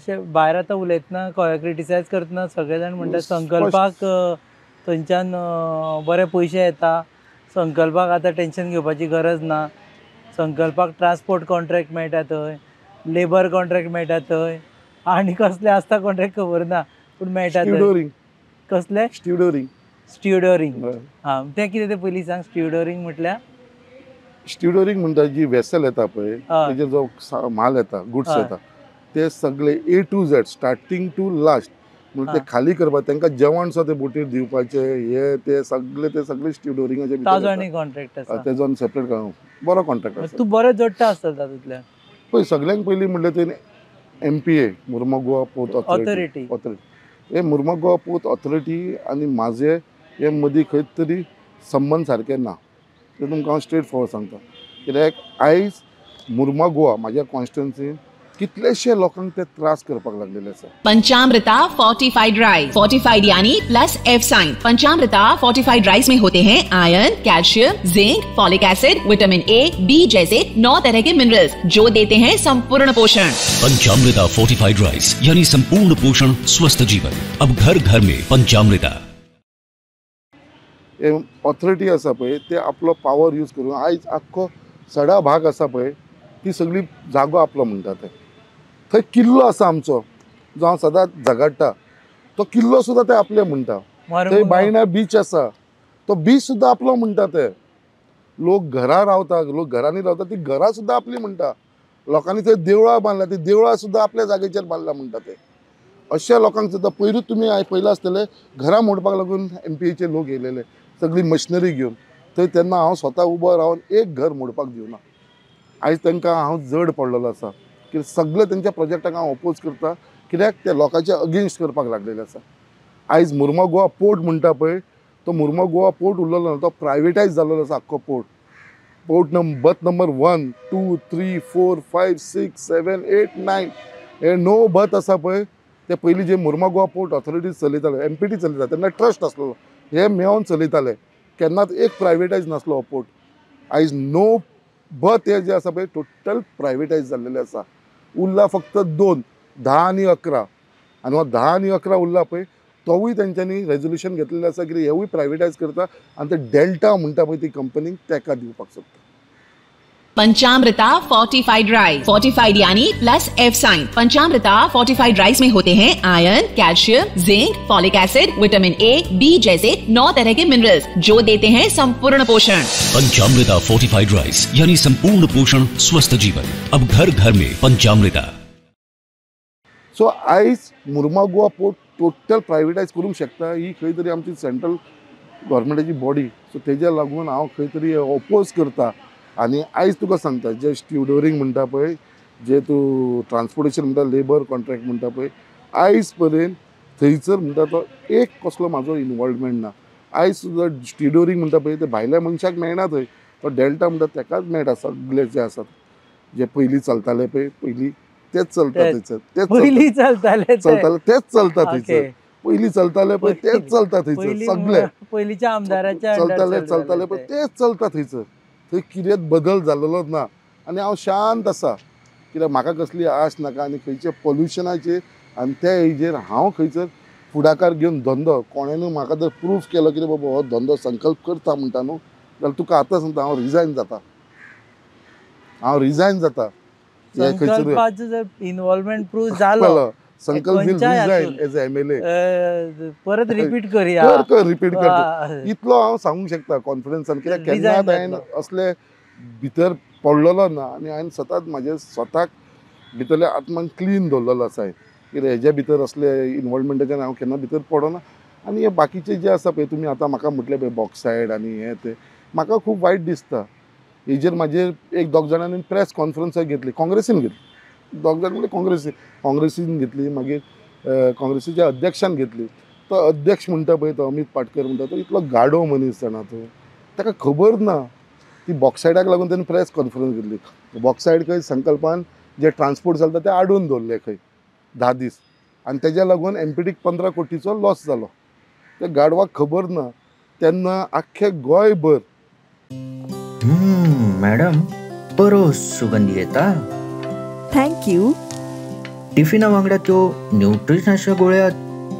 अशे भायर आतां उलयतना क्रिटिसायज करतना सगळे जाण म्हणटा संकल्पाक थंयच्यान बरे पयशे येता, संकल्पाक आतां टेन्शन घेवपाची गरज ना, संकल्पाक ट्रान्सपोर्ट कॉन्ट्रॅक्ट मेळटा थंय, लेबर कॉन्ट्रॅक्ट मेळटा थंय, आनी कसले आसता कॉन्ट्रॅक्ट खबर ना पूण मेळटा थंय. कसले स्ट्युडोरींग. हां, तें कितें तें पयलीं सांग. स्ट्युडोरींग म्हटल्यार स्ट्युडोरींग म्हणटा जी वेसल येता पळय, तेजेर जो माल येता, गुड्स येता, ते सगळे A to Z starting to last म्हणजे ते खाली करपाक तांकां जेवण सुद्दां ते बोटीर दिवपाचें, हे ते सगळे स्ट्युडोरिंगाचे ताजो आनी कॉन्ट्रॅक्ट आसा. तेजो आनी सेपरेट बरो कॉन्ट्रॅक्ट आसा. तूं बरो जोडटा आसता तातूंतल्यान. पळय सगळ्यांक पयलीं म्हणल्यार तेणी MPA Mormugao Goa port authority. हे मुर्मगांव गोवा पोर्ट ऑथॉरिटी आनी म्हाजे हे मदीं खंय तरी संबंद सारके ना. ते तुमकां हांव स्ट्रेट फॉरवर्ड सांगता. कित्याक आयज मुर्मगांव गोवा म्हाज्या कॉन्स्टिट्युएन्सीन कितलेशे लोकांक ते त्रास करपाक लागलेले आसा. पंचामृता फोर्टिफाइड राइस, फोर्टिफाइड यानी plus F sign. Panchamrita fortified rice में होते हैं iron, calcium, zinc, folic acid, vitamin A, B जैसे 9 तरह के मिनरल्स जो देते हैं संपूर्ण पोषण. पंचामृता फोर्टिफाइड राइस यानी संपूर्ण पोषण, स्वस्थ जीवन. अब घर घर में पंचामृता. ऑथॉरिटी आसा पळय ते आपलो पावर यूज करून आयज आख्खो सडा भाग आसा पळय ती सगळी जागो आपलो म्हणटा ते. थंय किल्लो आसा आमचो जो हांव सदांच झगडटा, तो किल्लो सुद्दां ते आपले म्हणटा. थंय बायणा बीच आसा, तो बीच सुद्दां आपलो म्हणटा ते. लोक घरां रावता, लोक घरांनी रावता, ती घरां सुद्दां आपली म्हणटा. लोकांनी थंय देवळां बांदल्या, ती देवळां सुद्दां आपल्या जागेचेर बांदल्या म्हणटा ते. अशा लोकांक सुद्दां पयरूच तुमी पयलें आसतलें घरां मोडपाक लागून MPAचे लोक येयलेले सगळी मशिनरी घेवन. थंय तेन्ना हांव स्वता उबो रावन एक घर मोडपाक दिवना. आयज तांकां हांव जड पडलेलो आसा की सगळे तेंच्या प्रोजेक्टाक हांव ऑपोज करता, कित्याक ते लोकांचे अगेन्स्ट करपाक लागलेले आसा. आयज मुर्मगांव गोवा पोर्ट म्हणटा पळय, तो मुर्मगांव गोवा पोर्ट उरलेलो ना, तो प्रायवेटायज जाल्लो आसा आख्खो पोर्ट. पोर्ट बर्थ नंबर 1, 2, 3, 4, 5, 6, 7, 8, 9 हे 9 बर्थ आसा पळय, ते पयलीं जे Mormugao Goa port authority चलयताले, MPT चलयता तेन्ना ट्रस्ट आसलो, हे मेळोन चलयताले. केन्नाच एक प्रायवेटायज नासलो हो पोर्ट. आयज 9 बर्थ हे जे आसा पळय टोटल प्रायवेटायज जाल्लेले आसा. उरला फक्त 2, 10 आनी 11. आनी हो 10 आनी 11 उरला पळय तोवूय तेंच्यांनी रेजोल्युशन घेतलेलें आसा की हेवूय प्रायवेटायज करता आनी ते डेल्टा म्हणटा पळय ती कंपनीक तेका दिवपाक सोदता. पंचामृता फोर्टिफाइड राइस, फोर्टिफाइड यानी plus F sign. Panchamrita fortified rice में होते हैं iron, calcium, zinc, folic acid, vitamin A, B जैसे 9 तरह के मिनरल्स जो देते हैं संपूर्ण पोषण. पंचामृता फोर्टिफाइड राइस यानी संपूर्ण पोषण, स्वस्थ जीवन. अब घर घर में पंचामृता. सो आयज मुर्मगांव गोवा पोर्ट टोटल प्रायवेटायज करूंक शकता ही खंय तरी आमची सेंट्रल गव्हर्मेंटाची बॉडी. सो तेज्या लागून हांव खंय तरी ऑपोज करता. आनी आयज तुका सांगता जे स्ट्युडोरींग म्हणटा पळय, जे तूं ट्रान्सपोर्टेशन म्हणटा, लेबर कॉन्ट्रॅक्ट म्हणटा पळय, आयज पर्यंत थंयसर म्हणटा तो एक कसलो म्हाजो इनवॉल्वमेंट ना. आयज सुद्दां स्ट्युडोरींग म्हणटा पळय ते भायल्या मनशाक मेळना थंय, तो डेल्टा म्हणटा तेकाच मेळटा. सगळे जे आसात जे पयलीं चलताले पळय पयलीं तेच चलता थंयसर, तेच चलताले तेच चलता थंयसर. पयलीं चलताले पळय तेच चलता थंयसर. सगळे पयलींच्या आमदाराच्या चलताले पळय तेच चलता थंयसर. थंय कितेंच बदल जाल्लो ना. आनी हांव शांत आसा कित्याक म्हाका कसली आस नाका आनी खंयचे पॉल्युशनाचेर आनी त्या हेजेर हांव खंयसर फुडाकार घेवन धंदो कोणेनूय म्हाका जर प्रूफ केलो की बाबा हो धंदो संकल्प करता म्हणटा न्हू, जाल्यार तुका आतां सांगता हांव रिजायन जाता. संकल्पाचो जर इन्वॉल्वमेंट प्रूफ जालो संकल्प विल रिजायन एज MLA. परत रिपीट करूया. रिपीट करता इतलो हांव सांगूंक शकता कॉन्फिडन्सान. कित्याक केन्नाच हांवें असले भितर पडलेलो ना आनी हांवें सतत म्हाजे स्वताक भितरल्या आत्मान क्लीन दवरलेलो आसा. कित्याक हेज्या भितर असले इन्वॉल्वमेंटाच्यान हांव केन्ना भितर पडना. आनी हे बाकीचे जे आसा पळय तुमी आतां म्हाका म्हटलें पळय बॉक्सायड आनी हे ते म्हाका खूब वायट दिसता. हेजेर म्हाजेर एक 2 जाणांनी प्रेस कॉन्फरन्स घेतली, काँग्रेसीन घेतली. 2 जाण म्हणजे काँग्रेसीन घेतली, मागीर काँग्रेसीच्या अध्यक्षान घेतली. तो अध्यक्ष म्हणटा पळय तो अमित पाटकर म्हणटा तो इतलो गाडो मनीस जाणा तो, ताका खबर ना ती बॉक्सायडाक लागून तेणें प्रेस कॉन्फरन्स घेतली. बॉक्सायड खंय संकल्पान जे ट्रान्सपोर्ट चलता ते आडून दवरले खंय 10 दीस आनी तेज्या लागून MPTक 15 कोटीचो लॉस जालो. त्या गाडवाक खबर ना. तेन्ना आख्खे गोंयभर मॅडम बरो सुगंधी येता. Thank you. टिफिना वांगडा त्यो न्यूट्रिशनाच्या गोळ्या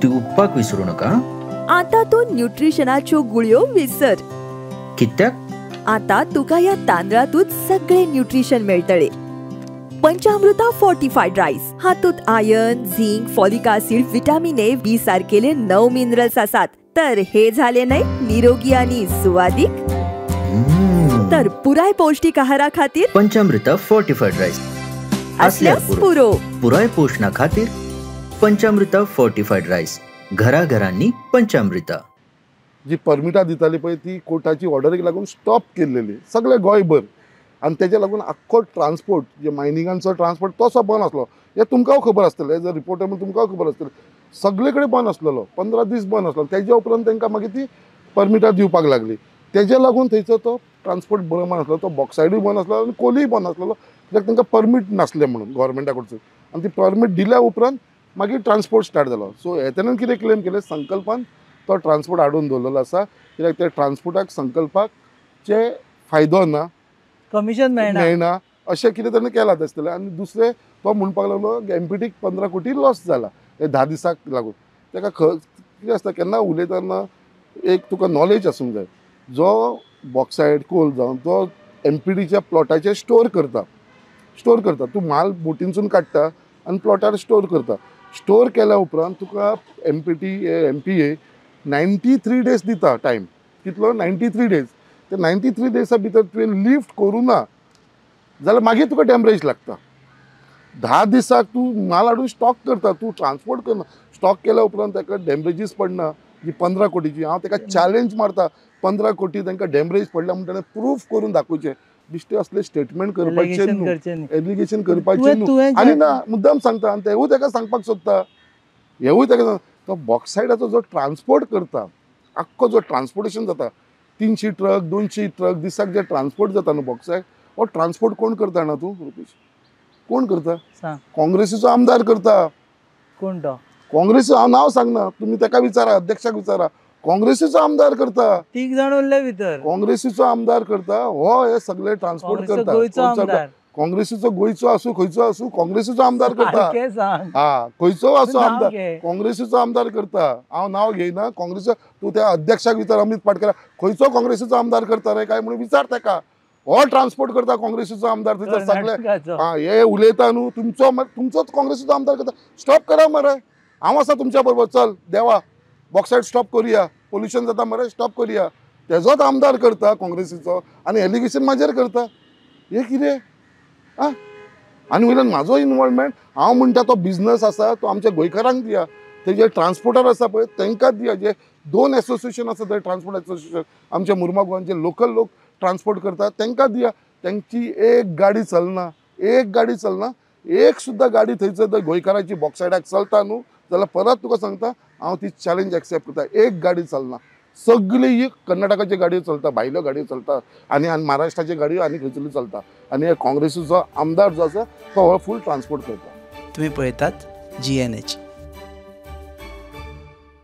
दिवपाक विसरू नका. आता तो न्यूट्रिशनाच्यो गुळयो विसर. कित्याक? आता तुका या तांदळातूच सगळे न्यूट्रिशन मेळटले. पंचामृता फोर्टिफाईड राईस हातूत iron, zinc, folic acid, vitamin A, B सारखेले 9 मिनरल्स आसात. तर हे झाले नाही निरोगी आणि सुवादिक. तर पुराय पौष्टिक आहारा खातीर पंचामृता फोर्टिफाईड राईस असल्यास पुरो. पुराय पोषणा खातीर पंचामृता फोर्टिफाईड राईस. घराघरांनी पंचामृता. जी परमिटां दिताली पळय ती कोर्टाची ऑर्डरीक लागून स्टॉप केल्लेली सगळे गोंयभर. आनी तेच्या लागून आख्खो ट्रान्सपोर्ट जे मायनिंगांचो ट्रान्सपोर्ट तसो बंद आसलो. हे तुमकां खबर आसतलें, एज अ रिपोर्टर म्हणून तुमकां खबर आसतलें. सगळे कडेन बंद आसलेलो, 15 दीस बंद आसलो. तेच्या उपरांत तांकां मागीर ती परमिटां दिवपाक लागली. तेच्या लागून थंयचो तो ट्रान्सपोर्ट बंद आसलो, तो बॉक्सायडूय बंद आसलो आनी कोलूय बंद आसलेलो. कित्याक तांकां परमीट नासलें म्हणून गव्हर्मेंटा कडसून. आनी ती परमीट दिल्या उपरांत मागीर ट्रान्सपोर्ट स्टार्ट जालो. सो हेतेन कितें क्लेम केलें, संकल्पान तो ट्रान्सपोर्ट हाडून दवरलेलो आसा. कित्याक ते ट्रान्सपोर्टाक संकल्पाचे फायदो ना, कमिशन मेळना अशें कितें ताणें केलां दिसतलें. आनी दुसरें तो म्हणपाक लागलो एमपीटीक 15 कोटी लॉस जाला हे 10 दिसाक लागून. ताका कितें आसता केन्ना उलयतना एक तुका नॉलेज आसूंक जाय. जो बॉक्सायड कोल जावन तो एमपीटीच्या प्लॉटाचेर स्टोर करता. तूं माल बोटीनसून काडटा आनी प्लॉटार स्टोर करता. स्टोर केल्या उपरांत तुका एमपीए 93 डेज दिता टायम. कितलो? 93 डेज. ते 93 डेजा भितर तुवें लिफ्ट करूं ना जाल्यार मागीर तुका डॅमरेज लागता. 10 दिसाक तूं माल हाडून स्टॉक करता, तूं ट्रान्सपोर्ट करना. स्टॉक केल्या उपरांत ताका डॅमरेजीस पडना. जी 15 कोटीची हांव ताका चॅलेंज मारता. 15 कोटी तांकां डॅमरेज पडल्या म्हणून ताणें प्रूफ करून दाखोवचें. बिश्टे असले स्टेटमेंट करपाचे न्हू, एलिगेशन करपाचें न्हू. आनी ना मुद्दाम सांगता आनी तेवूय ताका सांगपाक सोदता. हेवूय ताका तो बॉक्सायडाचो जो ट्रान्सपोर्ट करता, आख्खो जो ट्रान्सपोर्टेशन जाता 300 ट्रक 200 ट्रक दिसाक जे ट्रान्सपोर्ट जाता न्हू बॉक्सायड, हो ट्रान्सपोर्ट कोण करता ना तूं रुपेश? कोण करता? काँग्रेसीचो आमदार करता. कोण तो? काँग्रेसीचो हांव नांव सांगना, तुमी ताका विचारा, अध्यक्षाक विचारा. काँग्रेसीचो आमदार करता. 3 जाण उरले भितर. काँग्रेसीचो आमदार करता. हो हे सगळे ट्रान्सपोर्ट करता. काँग्रेसीचो गोंयचो आसूं खंयचो आसूं काँग्रेसीचो आमदार करता. हा खंयचो आसूं आमदार काँग्रेसीचो आमदार करता. हांव नांव घेयना. काँग्रेसीचो तूं त्या अध्यक्षाक विचार, अमित पाटकर खंयचो काँग्रेसीचो आमदार करता रे काय म्हणून विचार ताका. हो ट्रान्सपोर्ट करता काँग्रेसीचो आमदार. थंयसर सगळे हे उलयता न्हू तुमचोच काँग्रेसीचो आमदार करता. स्टॉप करा मरे, हांव आसा तुमच्या बरोबर. चल देवा बॉक्सायड स्टॉप करुया, पोल्युशन जाता मरे स्टॉप करुया. तेजोच आमदार करता काँग्रेसीचो आनी एलिगेशन म्हाजेर करता. हे कितें? आनी वयल्यान म्हाजो इनवॉल्वमेंट हांव म्हणटा तो बिझनस आसा तो आमच्या गोंयकारांक दिया. ते जे ट्रान्सपोर्टर आसा पळय तांकां दिया. जे 2 एसोसिएशन आसा थंय ट्रान्सपोर्ट एसोसिएशन आमच्या मुर्मा गोवांचे लोकल लोक ट्रान्सपोर्ट करता तांकां दिया. तांची एक गाडी चलना. एक सुद्दां गाडी थंयसर गोंयकाराची बॉक्सायडाक चलता न्हू जाल्यार परत तुका सांगता हांव ती चॅलेंज एक्सेप्ट करता. एक गाडी चलना. सगळी कर्नाटकाची गाडयो चलता, भायल्यो गाडयो चलता आनी महाराष्ट्राची गाडयो आनी खंयसरली चलता. आनी हे काँग्रेसीचो आमदार जो आसा तो फूल ट्रान्सपोर्ट करता. तुम्ही पळयतात GNH.